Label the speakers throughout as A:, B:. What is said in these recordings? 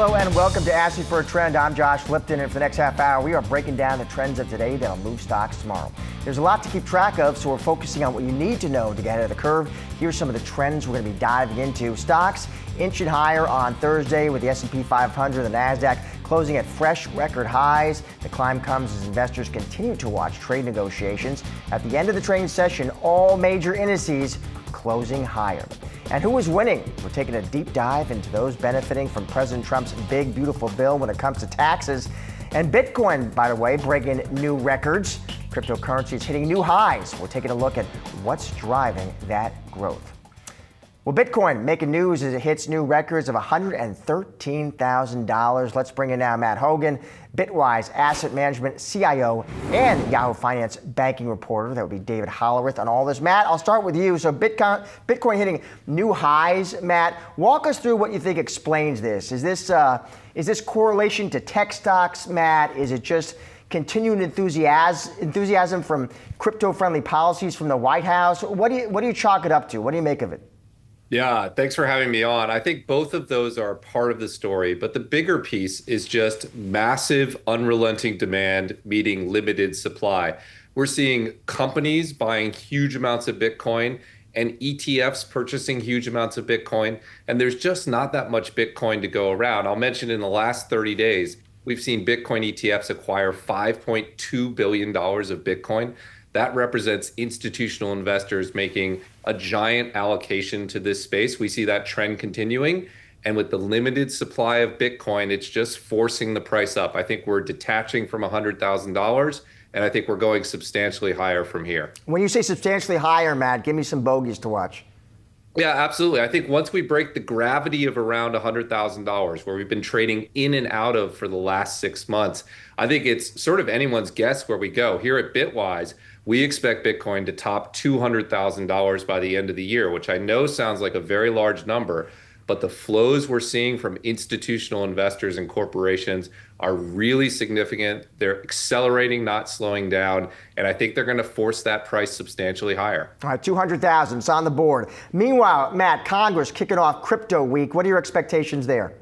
A: Hello and welcome to Ask Me for a Trend. I'm Josh Lipton, and for the next half hour, we are breaking down the trends of today that'll move stocks tomorrow. There's a lot to keep track of, so we're focusing on what you need to know to get ahead of the curve. Here's some of the trends we're going to be diving into. Stocks inching higher on Thursday with the S&P 500 and the NASDAQ closing at fresh record highs. The climb comes as investors continue to watch trade negotiations. At the end of the trading session, all major indices closing higher. And who is winning? We're taking a deep dive into those benefiting from President Trump's big, beautiful bill when it comes to taxes. And Bitcoin, by the way, breaking new records. Cryptocurrency is hitting new highs. We're taking a look at what's driving that growth. Well, Bitcoin making news as it hits new records of $113,000. Let's bring in now Matt Hogan, Bitwise Asset Management CIO and Yahoo Finance banking reporter. That would be David Hollerith on all this. Matt, I'll start with you. So Bitcoin hitting new highs. Matt, walk us through what you think explains this. Is this correlation to tech stocks, Matt? Is it just continued enthusiasm from crypto-friendly policies from the White House? What do you chalk it up to? What do you make of it?
B: Yeah, thanks for having me on. I think both of those are part of the story, but the bigger piece is just massive, unrelenting demand meeting limited supply. We're seeing companies buying huge amounts of Bitcoin and ETFs purchasing huge amounts of Bitcoin, and there's just not that much Bitcoin to go around. I'll mention in the last 30 days, we've seen Bitcoin ETFs acquire $5.2 billion of Bitcoin. That represents institutional investors making a giant allocation to this space. We see that trend continuing. And with the limited supply of Bitcoin, it's just forcing the price up. I think we're detaching from $100,000, and I think we're going substantially higher from here. When
A: you say substantially higher, Matt, give me some bogeys to watch.
B: Yeah, absolutely. I think once we break the gravity of around $100,000, where we've been trading in and out of for the last 6 months, I think it's sort of anyone's guess where we go. Here at Bitwise, we expect Bitcoin to top $200,000 by the end of the year, which I know sounds like a very large number, but the flows we're seeing from institutional investors and corporations are really significant. They're accelerating, not slowing down, and I think they're going to force that price substantially higher.
A: All right, 200,000, it's on the board. Meanwhile, Matt, Congress kicking off crypto week. What are your expectations there?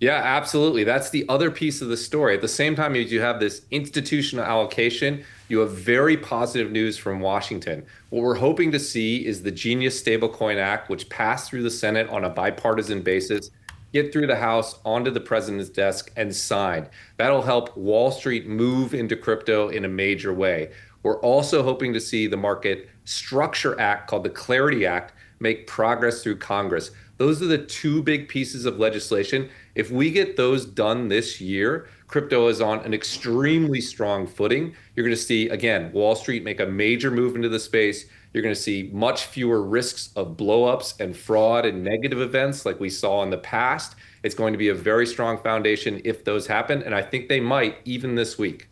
B: Yeah, absolutely. That's the other piece of the story. At the same time as you have this institutional allocation, you have very positive news from Washington. What we're hoping to see is the Genius Stablecoin Act, which passed through the Senate on a bipartisan basis, get through the House, onto the president's desk, and signed. That'll help Wall Street move into crypto in a major way. We're also hoping to see the Market Structure Act, called the Clarity Act, make progress through Congress. Those are the two big pieces of legislation. If we get those done this year, crypto is on an extremely strong footing. You're going to see, again, Wall Street make a major move into the space. You're going to see much fewer risks of blowups and fraud and negative events like we saw in the past. It's going to be a very strong foundation if those happen, and I think they might even this week.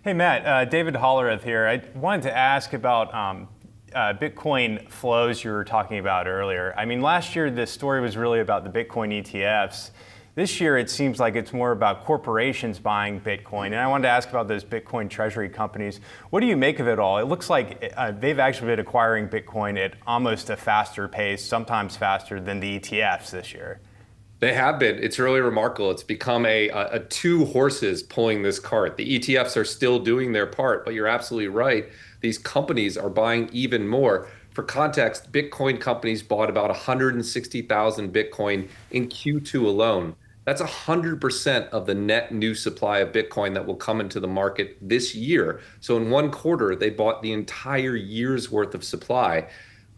C: Hey, Matt, David Hollerith here. I wanted to ask about Bitcoin flows you were talking about earlier. I mean, last year, this story was really about the Bitcoin ETFs. This year, it seems like it's more about corporations buying Bitcoin. And I wanted to ask about those Bitcoin treasury companies. What do you make of it all? It looks like they've actually been acquiring Bitcoin at almost a faster pace, sometimes faster than the ETFs this year.
B: They have been. It's really remarkable. It's become a two horses pulling this cart. The ETFs are still doing their part, but you're absolutely right. These companies are buying even more. For context, Bitcoin companies bought about 160,000 Bitcoin in Q2 alone. That's 100% of the net new supply of Bitcoin that will come into the market this year. So in one quarter, they bought the entire year's worth of supply.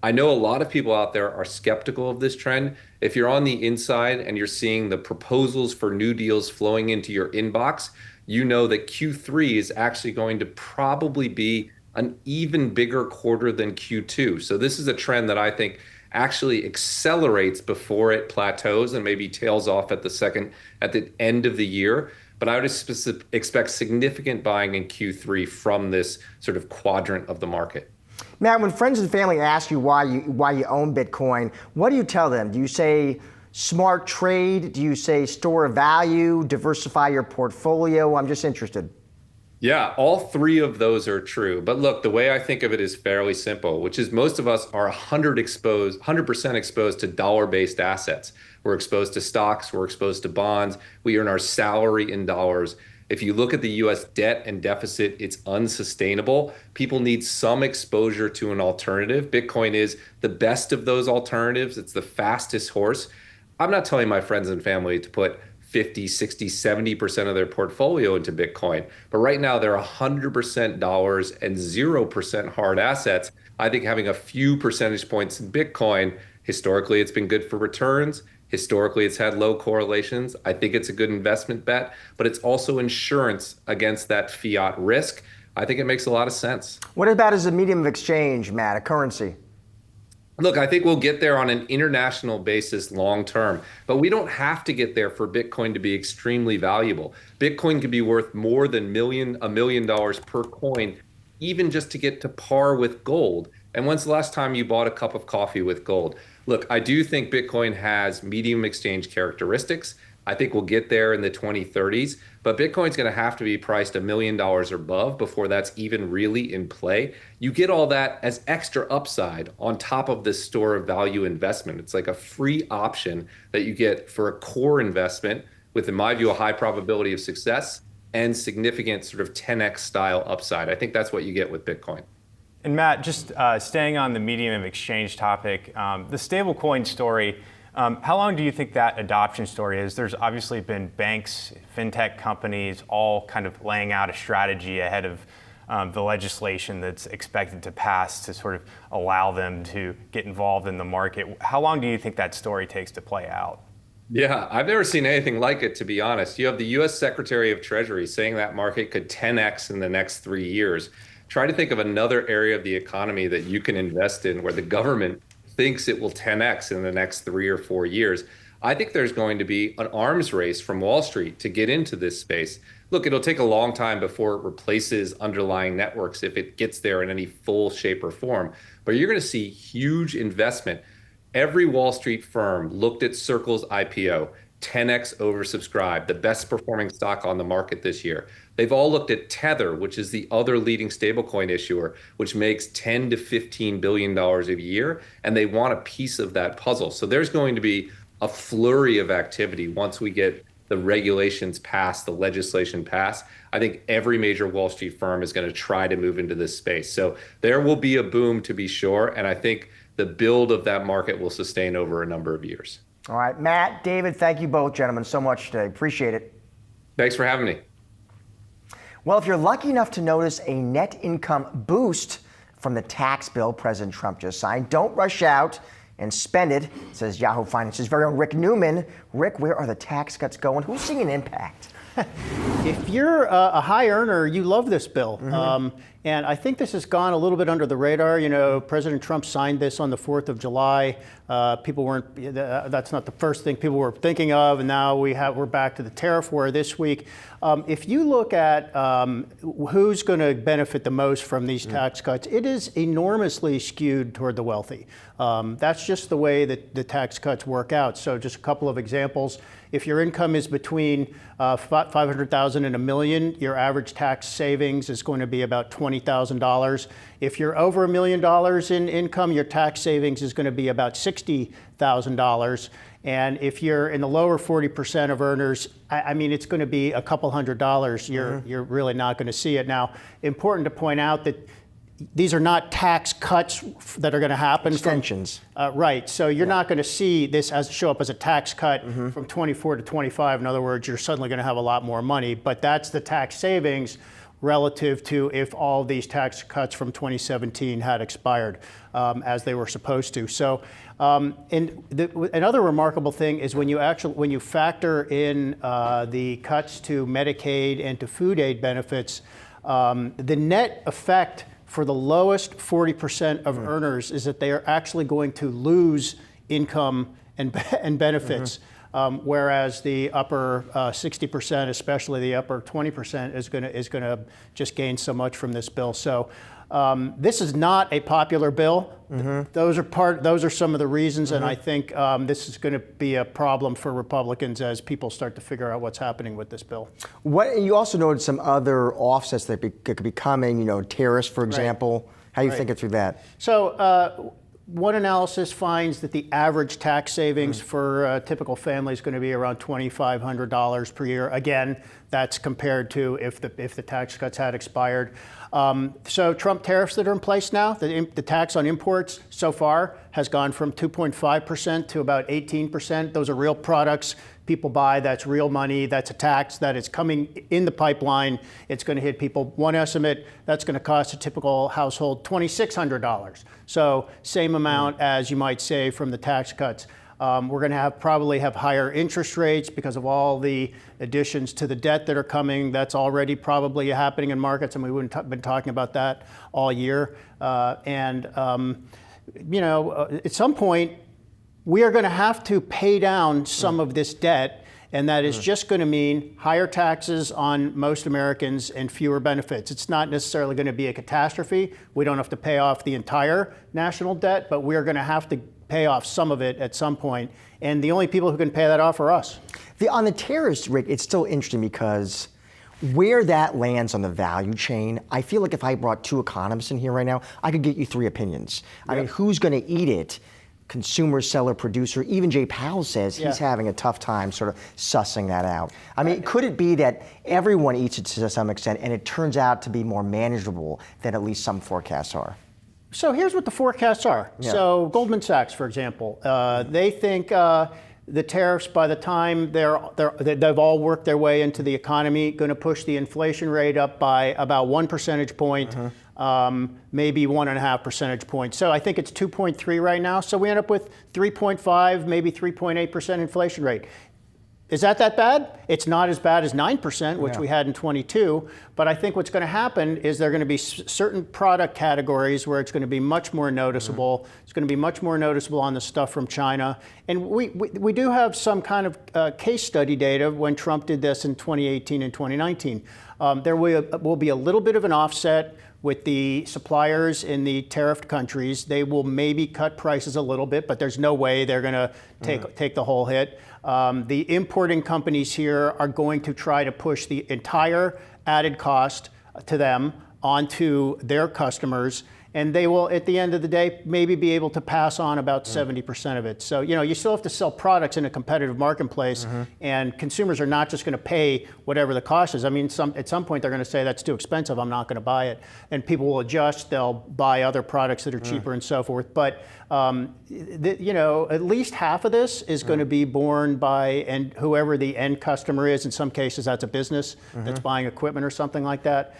B: I know a lot of people out there are skeptical of this trend. If you're on the inside and you're seeing the proposals for new deals flowing into your inbox, you know that Q3 is actually going to probably be an even bigger quarter than Q2. So this is a trend that I think actually accelerates before it plateaus and maybe tails off at the end of the year. But I would expect significant buying in Q3 from this sort of quadrant of the market.
A: Matt, when friends and family ask you why you own Bitcoin, what do you tell them? Do you say smart trade? Do you say store of value, diversify your portfolio? I'm just interested.
B: Yeah, all three of those are true. But look, the way I think of it is fairly simple, which is most of us are 100% exposed to dollar-based assets. We're exposed to stocks, we're exposed to bonds, we earn our salary in dollars. If you look at the US debt and deficit, it's unsustainable. People need some exposure to an alternative. Bitcoin is the best of those alternatives. It's the fastest horse. I'm not telling my friends and family to put 50, 60, 70% of their portfolio into Bitcoin. But right now, they're 100% dollars and 0% hard assets. I think having a few percentage points in Bitcoin, historically, it's been good for returns. Historically, it's had low correlations. I think it's a good investment bet, but it's also insurance against that fiat risk. I think it makes a lot of sense.
A: What about as a medium of exchange, Matt, a currency?
B: Look, I think we'll get there on an international basis long term, but we don't have to get there for Bitcoin to be extremely valuable. Bitcoin could be worth more than $1 million per coin, even just to get to par with gold. And when's the last time you bought a cup of coffee with gold? Look, I do think Bitcoin has medium exchange characteristics. I think we'll get there in the 2030s, but Bitcoin's going to have to be priced $1 million or above before that's even really in play. You get all that as extra upside on top of this store of value investment. It's like a free option that you get for a core investment with, in my view, a high probability of success and significant sort of 10x style upside. I think that's what you get with Bitcoin.
C: And Matt, just staying on the medium of exchange topic, the stablecoin story, how long do you think that adoption story is? There's obviously been banks, fintech companies, all kind of laying out a strategy ahead of the legislation that's expected to pass to sort of allow them to get involved in the market. How long do you think that story takes to play out?
B: Yeah, I've never seen anything like it, to be honest. You have the US Secretary of Treasury saying that market could 10x in the next 3 years. Try to think of another area of the economy that you can invest in where the government thinks it will 10x in the next 3 or 4 years. I think there's going to be an arms race from Wall Street to get into this space. Look, it'll take a long time before it replaces underlying networks if it gets there in any full shape or form. But you're going to see huge investment. Every Wall Street firm looked at Circle's IPO, 10x oversubscribed, the best performing stock on the market this year. They've all looked at Tether, which is the other leading stablecoin issuer, which makes $10 to $15 billion a year, and they want a piece of that puzzle. So there's going to be a flurry of activity once we get the regulations passed, the legislation passed. I think every major Wall Street firm is going to try to move into this space. So there will be a boom, to be sure, and I think the build of that market will sustain over a number of years.
A: All right, Matt, David, thank you both, gentlemen, so much today. Appreciate it.
B: Thanks for having me.
A: Well, if you're lucky enough to notice a net income boost from the tax bill President Trump just signed, don't rush out and spend it, says Yahoo Finance's very own Rick Newman. Rick, where are the tax cuts going? Who's seeing an impact?
D: If you're a high earner, you love this bill. And I think this has gone a little bit under the radar. You know, President Trump signed this on the 4th of July. People weren't, that's not the first thing people were thinking of. And now we're back to the tariff war this week. If you look at who's going to benefit the most from these tax cuts, it is enormously skewed toward the wealthy. That's just the way that the tax cuts work out. So just a couple of examples. If your income is between $500,000 and $1 million, your average tax savings is going to be about $20,000. If you're over $1 million in income, your tax savings is going to be about $60,000. And if you're in the lower 40% of earners, I mean, it's going to be a couple $100. You're really not going to see it. Now, important to point out that these are not tax cuts that are going to happen.
A: Extensions.
D: Right. So you're not going to see this show up as a tax cut from 24 to 25. In other words, you're suddenly going to have a lot more money. But that's the tax savings relative to if all these tax cuts from 2017 had expired as they were supposed to. So another remarkable thing is when you factor in the cuts to Medicaid and to food aid benefits, the net effect for the lowest 40% of earners is that they are actually going to lose income and benefits, whereas the upper 60%, especially the upper 20%, is going to just gain so much from this bill. So This is not a popular bill. Those are some of the reasons, and I think this is going to be a problem for Republicans as people start to figure out what's happening with this bill.
A: You also noted some other offsets that could be coming, tariffs, for example. How are you thinking through that?
D: So one analysis finds that the average tax savings for a typical family is going to be around $2,500 per year. Again, that's compared to if the tax cuts had expired. So Trump tariffs that are in place now, the tax on imports so far has gone from 2.5% to about 18%. Those are real products people buy. That's real money. That's a tax that is coming in the pipeline. It's going to hit people. One estimate, that's going to cost a typical household $2,600. So same amount as you might save from the tax cuts. We're going to probably have higher interest rates because of all the additions to the debt that are coming. That's already probably happening in markets, and we wouldn't have been talking about that all year. At some point, we are going to have to pay down some of this debt, and that is just going to mean higher taxes on most Americans and fewer benefits. It's not necessarily going to be a catastrophe. We don't have to pay off the entire national debt, but we are going to have to pay off some of it at some point, and the only people who can pay that off are us.
A: On the tariffs, Rick, it's still interesting because where that lands on the value chain, I feel like if I brought two economists in here right now, I could get you three opinions. I mean, who's going to eat it? Consumer, seller, producer. Even Jay Powell says he's having a tough time sort of sussing that out. I mean, could it be that everyone eats it to some extent and it turns out to be more manageable than at least some forecasts are?
D: So here's what the forecasts are.
A: Yeah.
D: So Goldman Sachs, for example, they think the tariffs, by the time they've all worked their way into the economy, going to push the inflation rate up by about 1 percentage point, maybe 1.5 percentage points. So I think it's 2.3 right now. So we end up with 3.5, maybe 3.8% inflation rate. Is that bad? It's not as bad as 9%, which we had in 22, but I think what's going to happen is there are going to be certain product categories where it's going to be much more noticeable. It's going to be much more noticeable on the stuff from China. And we do have some kind of case study data when Trump did this in 2018 and 2019. There will be a little bit of an offset with the suppliers in the tariffed countries. They will maybe cut prices a little bit, but there's no way they're going to take the whole hit. The importing companies here are going to try to push the entire added cost to them onto their customers, and they will, at the end of the day, maybe be able to pass on about 70% of it. So, you still have to sell products in a competitive marketplace, and consumers are not just going to pay whatever the cost is. I mean, at some point they're going to say, that's too expensive, I'm not going to buy it. And people will adjust, they'll buy other products that are cheaper and so forth. But, at least half of this is going to be borne by whoever the end customer is. In some cases, that's a business that's buying equipment or something like that.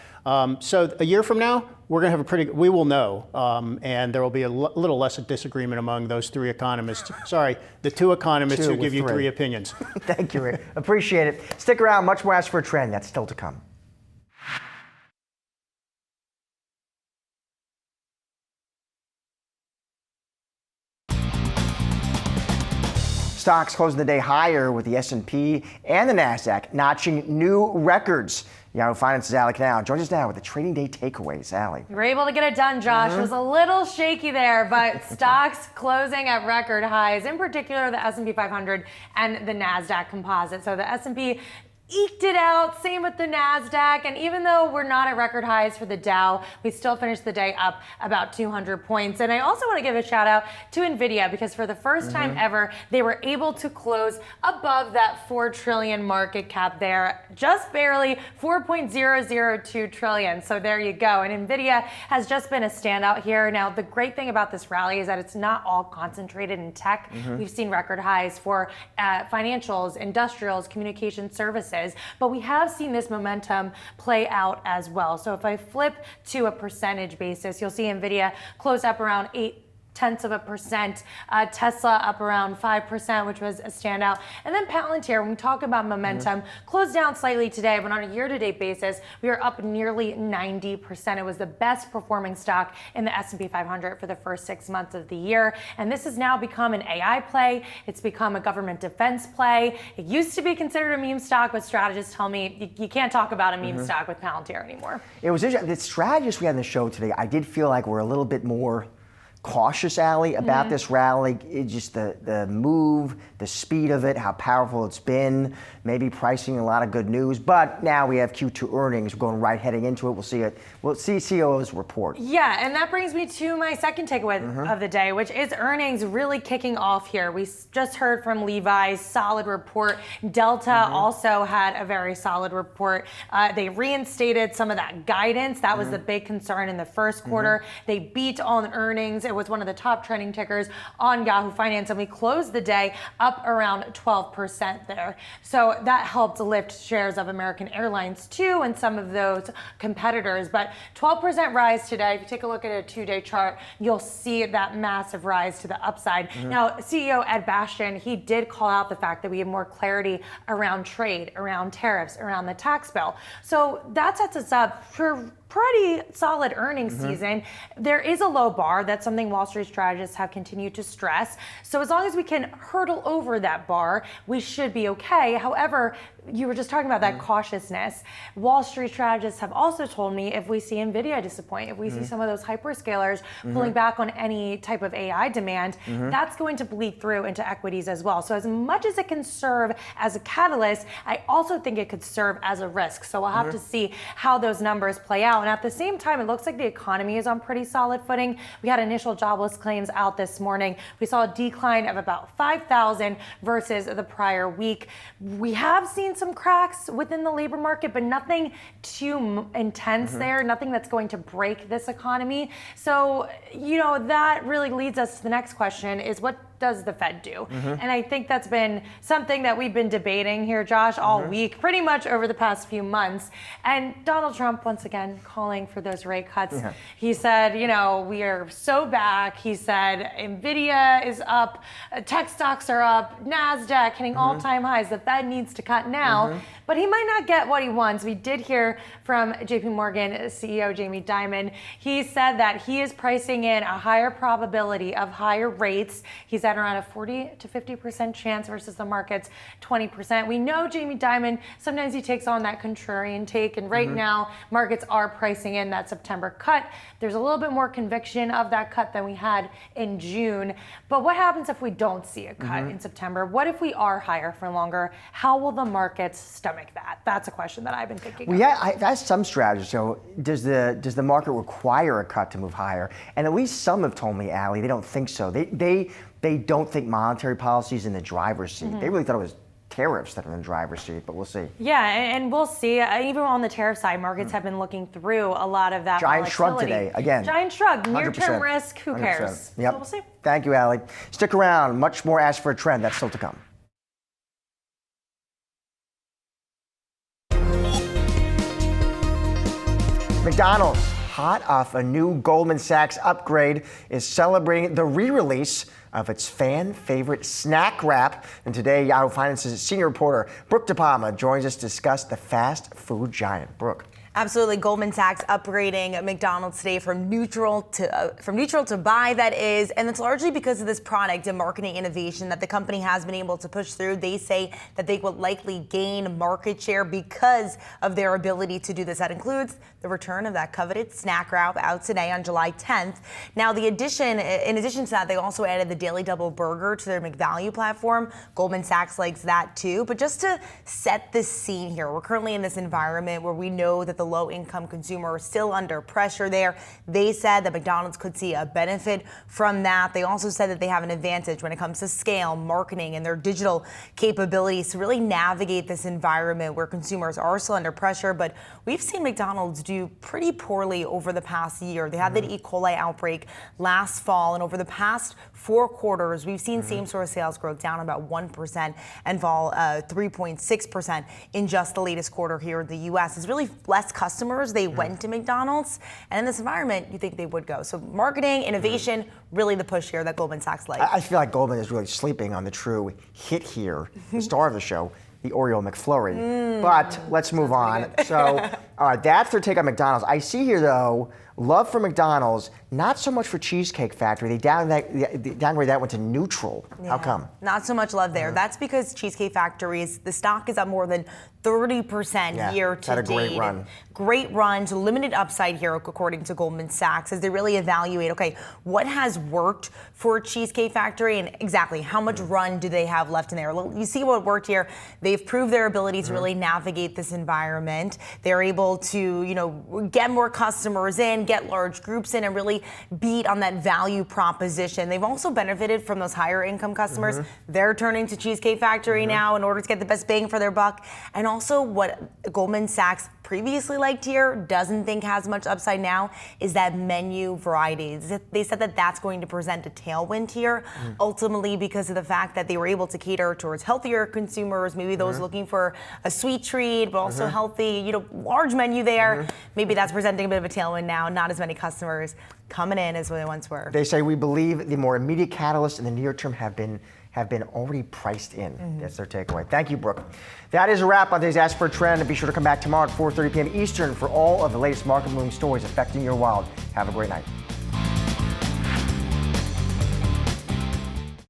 D: So a year from now, we're going to have we will know, and there will be a little less of disagreement among those three economists. Sorry, the two economists who give you three opinions.
A: Thank you, Rick. Appreciate it. Stick around, much more Ask for a Trend. That's still to come. Stocks closing the day higher with the S&P and the NASDAQ notching new records. Yahoo Finance's Allie Canal joins us now with the trading day takeaways. Allie.
E: You were able to get it done, Josh. It was a little shaky there, but stocks closing at record highs, in particular the S&P 500 and the NASDAQ composite. So the S&P eked it out, same with the NASDAQ, and even though we're not at record highs for the Dow, we still finished the day up about 200 points. And I also want to give a shout out to NVIDIA because for the first time ever, they were able to close above that 4 trillion market cap there, just barely 4.002 trillion. So there you go. And NVIDIA has just been a standout here. Now, the great thing about this rally is that it's not all concentrated in tech. We've seen record highs for financials, industrials, communication services. But we have seen this momentum play out as well. So if I flip to a percentage basis, you'll see NVIDIA close up around 0.2%. Tesla up around 5%, which was a standout. And then Palantir, when we talk about momentum, closed down slightly today, but on a year-to-date basis, we are up nearly 90%. It was the best performing stock in the S&P 500 for the first 6 months of the year. And this has now become an AI play. It's become a government defense play. It used to be considered a meme stock, but strategists tell me you can't talk about a meme stock with Palantir anymore.
A: It was interesting. The strategists we had on the show today, I did feel like we're a little bit more cautious, Allie, about this rally. It just the move, the speed of it, how powerful it's been, maybe pricing a lot of good news. But now we have Q2 earnings. We're going right heading into it. We'll see CEO's report.
E: Yeah, and that brings me to my second takeaway of the day, which is earnings really kicking off here. We just heard from Levi's solid report. Delta also had a very solid report. They reinstated some of that guidance. That was the big concern in the first quarter. They beat on earnings. It was one of the top trending tickers on Yahoo Finance, and we closed the day up around 12% there. So that helped lift shares of American Airlines too, and some of those competitors. But 12% rise today. If you take a look at a 2-day chart, you'll see that massive rise to the upside. Now, CEO Ed Bastian, he did call out the fact that we have more clarity around trade, around tariffs, around the tax bill. So that sets us up for pretty solid earnings season. There is a low bar. That's something Wall Street strategists have continued to stress. So as long as we can hurdle over that bar, we should be okay. However, you were just talking about that cautiousness. Wall Street strategists have also told me if we see Nvidia disappoint, if we see some of those hyperscalers pulling back on any type of AI demand, that's going to bleed through into equities as well. So as much as it can serve as a catalyst, I also think it could serve as a risk. So we'll have to see how those numbers play out. And at the same time, it looks like the economy is on pretty solid footing. We had initial jobless claims out this morning. We saw a decline of about 5,000 versus the prior week. We have seen some cracks within the labor market, but nothing too intense there, nothing that's going to break this economy. So, that really leads us to the next question is what does the Fed do? And I think that's been something that we've been debating here, Josh, all week, pretty much over the past few months. And Donald Trump, once again, calling for those rate cuts. He said, we are so back. He said, Nvidia is up, tech stocks are up, NASDAQ hitting all-time highs. The Fed needs to cut now. But he might not get what he wants. We did hear from JP Morgan CEO Jamie Dimon. He said that he is pricing in a higher probability of higher rates. He's at around a 40 to 50% chance versus the market's 20%. We know Jamie Dimon, sometimes he takes on that contrarian take, and right now markets are pricing in that September cut. There's a little bit more conviction of that cut than we had in June. But what happens if we don't see a cut in September? What if we are higher for longer? How will the markets stomach that? That's a question that I've been thinking of.
A: Yeah, I've asked some strategists, does the market require a cut to move higher? And at least some have told me, Allie, they don't think so. They don't think monetary policy is in the driver's seat. They really thought it was tariffs that are in the driver's seat, but we'll see.
E: Yeah, and we'll see. Even on the tariff side, markets have been looking through a lot of that
A: Giant shrug
E: volatility.
A: today, again.
E: Giant shrug, near-term
A: 100%.
E: risk, who cares?
A: 100%. Yep.
E: So we'll see.
A: Thank you, Allie. Stick around. Much more Ask for a Trend. That's still to come. McDonald's, hot off a new Goldman Sachs upgrade, is celebrating the re-release of its fan favorite snack wrap. And today, Yahoo Finance's senior reporter, Brooke DePalma, joins us to discuss the fast food giant. Brooke.
F: Absolutely. Goldman Sachs upgrading McDonald's today from neutral to buy, that is. And it's largely because of this product and marketing innovation that the company has been able to push through. They say that they will likely gain market share because of their ability to do this. That includes the return of that coveted snack wrap out today on July 10th. Now, in addition to that, they also added the Daily Double Burger to their McValue platform. Goldman Sachs likes that too. But just to set the scene here, we're currently in this environment where we know that the low-income consumer is still under pressure there. They said that McDonald's could see a benefit from that. They also said that they have an advantage when it comes to scale, marketing, and their digital capabilities to really navigate this environment where consumers are still under pressure. But we've seen McDonald's do pretty poorly over the past year. They had that E. coli outbreak last fall, and over the past 4 quarters, we've seen same-store sales growth down about 1% and fall 3.6% in just the latest quarter here in the U.S. It's really less customers, they went to McDonald's. And in this environment, you think they would go. So marketing, innovation, really the push here that Goldman Sachs likes.
A: I feel like Goldman is really sleeping on the true hit here, the star of the show, the Oreo McFlurry. But let's move on. So, all right, that's their take on McDonald's. I see here, though, love for McDonald's, not so much for Cheesecake Factory. They downgraded that one to neutral.
F: Yeah.
A: How come?
F: Not so much love there. That's because Cheesecake Factory's, the stock is up more than 30% year to
A: had a
F: date.
A: great run.
F: Great run, so limited upside here, according to Goldman Sachs, as they really evaluate, okay, what has worked for Cheesecake Factory and exactly how much run do they have left in there? You see what worked here. They've proved their ability to really navigate this environment. They're able to, get more customers in, get large groups in, and really beat on that value proposition. They've also benefited from those higher income customers. They're turning to Cheesecake Factory now in order to get the best bang for their buck. And also what Goldman Sachs previously liked here, doesn't think has much upside now, is that menu variety. They said that that's going to present a tailwind here, ultimately because of the fact that they were able to cater towards healthier consumers, maybe those looking for a sweet treat, but also healthy, large menu there. Maybe that's presenting a bit of a tailwind now, not as many customers coming in as they once were.
A: They say we believe the more immediate catalysts in the near term have been already priced in. That's their takeaway. Thank you, Brooke. That is a wrap on today's Ask for a Trend. And be sure to come back tomorrow at 4:30 p.m. Eastern for all of the latest market moving stories affecting your wallet. Have a great night.